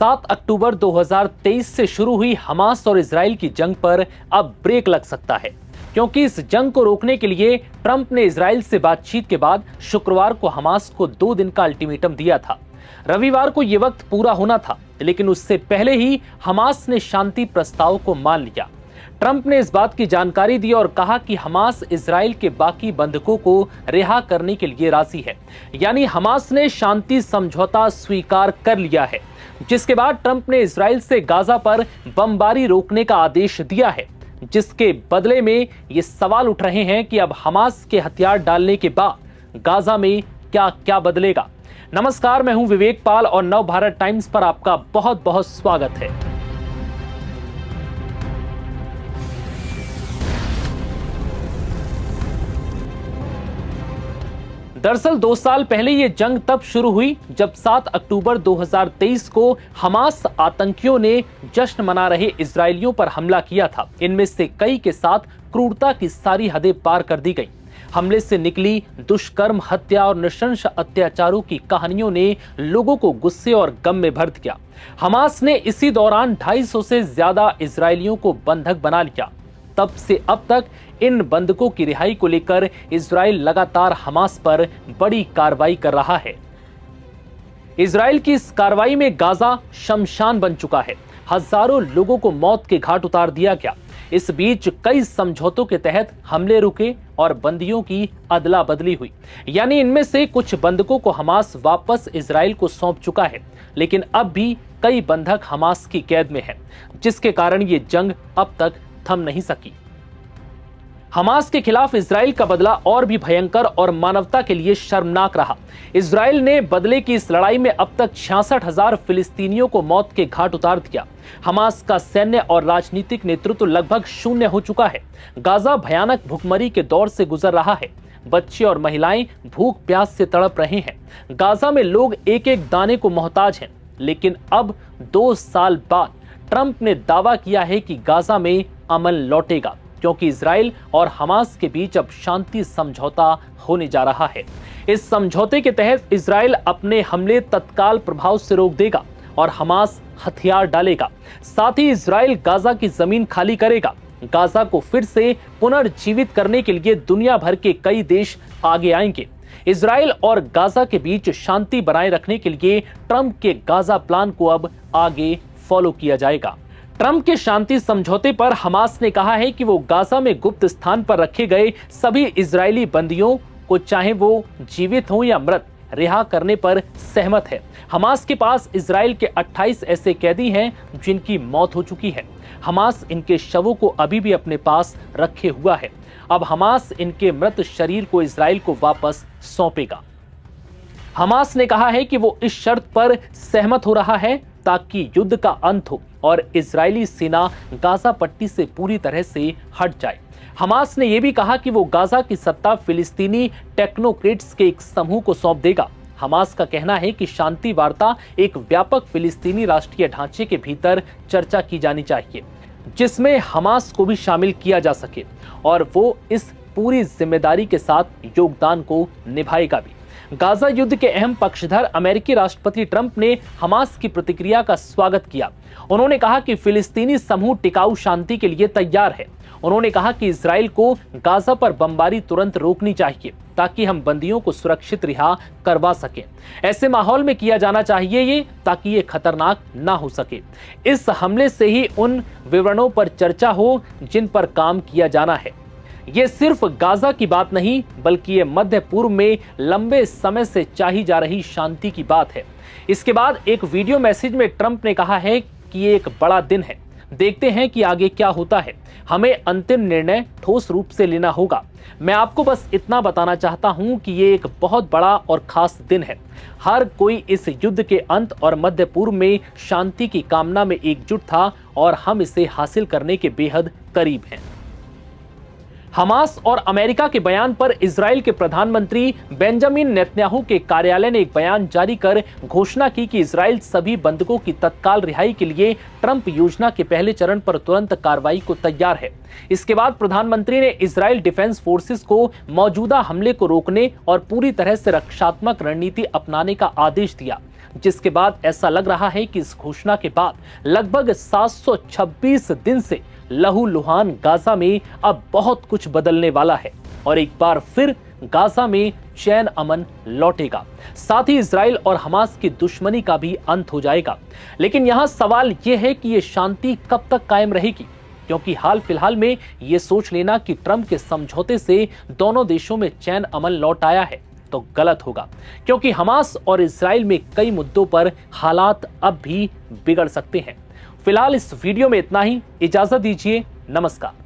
7 अक्टूबर 2023 से शुरू हुई हमास और इजराइल की जंग पर अब ब्रेक लग सकता है, क्योंकि इस जंग को रोकने के लिए ट्रंप ने इजराइल से बातचीत के बाद शुक्रवार को हमास को 2 दिन का अल्टीमेटम दिया था। रविवार को यह वक्त पूरा होना था, लेकिन उससे पहले ही हमास ने शांति प्रस्ताव को मान लिया। ट्रंप ने इस बात की जानकारी दी और कहा कि हमास इजराइल के बाकी बंधकों को रिहा करने के लिए राजी है, यानी हमास ने शांति समझौता स्वीकार कर लिया है। जिसके बाद ट्रंप ने इजराइल से गाजा पर बमबारी रोकने का आदेश दिया है, जिसके बदले में ये सवाल उठ रहे हैं कि अब हमास के हथियार डालने के बाद गाजा में क्या क्या बदलेगा। नमस्कार, मैं हूं विवेक पाल और नव भारत टाइम्स पर आपका बहुत बहुत स्वागत है। दरअसल 2 साल पहले ये जंग तब शुरू हुई जब 7 अक्टूबर 2023 को हमास आतंकियों ने जश्न मना रहे इजरायलियों पर हमला किया था। इनमें से कई के साथ क्रूरता की सारी हदें पार कर दी गई। हमले से निकली दुष्कर्म, हत्या और नृशंस अत्याचारों की कहानियों ने लोगों को गुस्से और गम में भर दिया। हमास ने इसी दौरान 250 से ज्यादा इजरायलियों को बंधक बना लिया। तब से अब तक इन बंधकों की रिहाई को लेकर इजराइल लगातार हमास पर बड़ी कार्रवाई कर रहा है। इजराइल की इस कार्रवाई में गाजा शमशान बन चुका है। हजारों लोगों को मौत के घाट उतार दिया गया। इस बीच कई समझौतों के तहत हमले रुके और बंदियों की अदला बदली हुई, यानी इनमें से कुछ बंधकों को हमास वापस इजराइल को सौंप चुका है, लेकिन अब भी कई बंधक हमास की कैद में हैं, जिसके कारण ये जंग अब तक थम नहीं सकी। हमास के खिलाफ इजराइल का बदला और भी भयंकर और मानवता के लिए शर्मनाक रहा। इजराइल ने बदले की इस लड़ाई में अब तक 66,000 फिलिस्तीनियों को मौत के घाट उतार दिया। हमास का सैन्य और राजनीतिक नेतृत्व लगभग शून्य हो चुका है। गाजा भयानक भुखमरी के दौर से गुजर रहा है। बच्चे और महिलाएं भूख प्यास से तड़प रहे हैं। गाजा में लोग एक एक दाने को मोहताज हैं। लेकिन अब 2 साल बाद ट्रंप ने दावा किया है कि गाजा में अमन लौटेगा, क्योंकि इजराइल और हमास के बीच अब शांति समझौता होने जा रहा है। इस समझौते के तहत इजराइल अपने हमले तत्काल प्रभाव से रोक देगा और हमास हथियार डालेगा। साथ ही इजराइल गाजा की जमीन खाली करेगा। गाजा को फिर से पुनर्जीवित करने के लिए दुनिया भर के कई देश आगे आएंगे। इजराइल और गाजा के बीच शांति बनाए रखने के लिए ट्रंप के गाजा प्लान को अब आगे फॉलो किया जाएगा। ट्रंप के शांति समझौते पर हमास ने कहा है कि वो गाजा में गुप्त स्थान पर रखे गए सभी इजरायली बंदियों को, चाहे वो जीवित हों या मृत, रिहा करने पर सहमत है। हमास के पास इजराइल के 28 ऐसे कैदी हैं जिनकी मौत हो चुकी है। हमास इनके शवों को अभी भी अपने पास रखे हुआ है। अब हमास इनके मृत शरीर को इजराइल को वापस सौंपेगा। हमास ने कहा है कि वो इस शर्त पर सहमत हो रहा है ताकि युद्ध का अंत हो और इजरायली सेना गाजा पट्टी से पूरी तरह से हट जाए। हमास ने यह भी कहा कि वो गाजा की सत्ता फिलिस्तीनी टेक्नोक्रेट्स के एक समूह को सौंप देगा। हमास का कहना है कि शांति वार्ता एक व्यापक फिलिस्तीनी राष्ट्रीय ढांचे के भीतर चर्चा की जानी चाहिए, जिसमें हमास को भी शामिल किया जा सके और वो इस पूरी जिम्मेदारी के साथ योगदान को निभाएगा भी। गाजा युद्ध के अहम पक्षधर अमेरिकी राष्ट्रपति ट्रंप ने हमास की प्रतिक्रिया का स्वागत किया। उन्होंने कहा कि फिलिस्तीनी समूह टिकाऊ शांति के लिए तैयार है। उन्होंने कहा कि इजराइल को गाजा पर बमबारी तुरंत रोकनी चाहिए ताकि हम बंदियों को सुरक्षित रिहा करवा सकें। ऐसे माहौल में किया जाना चाहिए ये, ताकि ये खतरनाक ना हो सके। इस हमले से ही उन विवरणों पर चर्चा हो जिन पर काम किया जाना है। ये सिर्फ गाजा की बात नहीं, बल्कि ये मध्य पूर्व में लंबे समय से चाही जा रही शांति की बात है। इसके बाद एक वीडियो मैसेज में ट्रंप ने कहा है कि ये एक बड़ा दिन है। देखते हैं कि आगे क्या होता है। हमें अंतिम निर्णय ठोस रूप से लेना होगा। मैं आपको बस इतना बताना चाहता हूं कि ये एक बहुत बड़ा और खास दिन है। हर कोई इस युद्ध के अंत और मध्य पूर्व में शांति की कामना में एकजुट था और हम इसे हासिल करने के बेहद करीब हैं। हमास और अमेरिका के बयान पर इजराइल के प्रधानमंत्री बेंजामिन नेतन्याहू के कार्यालय ने एक बयान जारी कर घोषणा की कि इजराइल सभी बंधकों की तत्काल रिहाई के लिए ट्रंप योजना के पहले चरण पर तुरंत कार्रवाई को तैयार है। इसके बाद प्रधानमंत्री ने इजराइल डिफेंस फोर्सेस को मौजूदा हमले को रोकने और पूरी तरह से रक्षात्मक रणनीति अपनाने का आदेश दिया। जिसके बाद ऐसा लग रहा है कि इस घोषणा के बाद लगभग 726 दिन से लहूलुहान गाजा में अब बहुत कुछ बदलने वाला है और एक बार फिर गाजा में चैन अमन लौटेगा। साथ ही इजराइल और हमास की दुश्मनी का भी अंत हो जाएगा। लेकिन यहां सवाल यह है कि यह शांति कब तक कायम रहेगी, क्योंकि हाल फिलहाल में यह सोच लेना कि ट्रंप के समझौते से दोनों देशों में चैन अमन लौट आया है तो गलत होगा, क्योंकि हमास और इजराइल में कई मुद्दों पर हालात अब भी बिगड़ सकते हैं। फिलहाल इस वीडियो में इतना ही। इजाजत दीजिए। नमस्कार।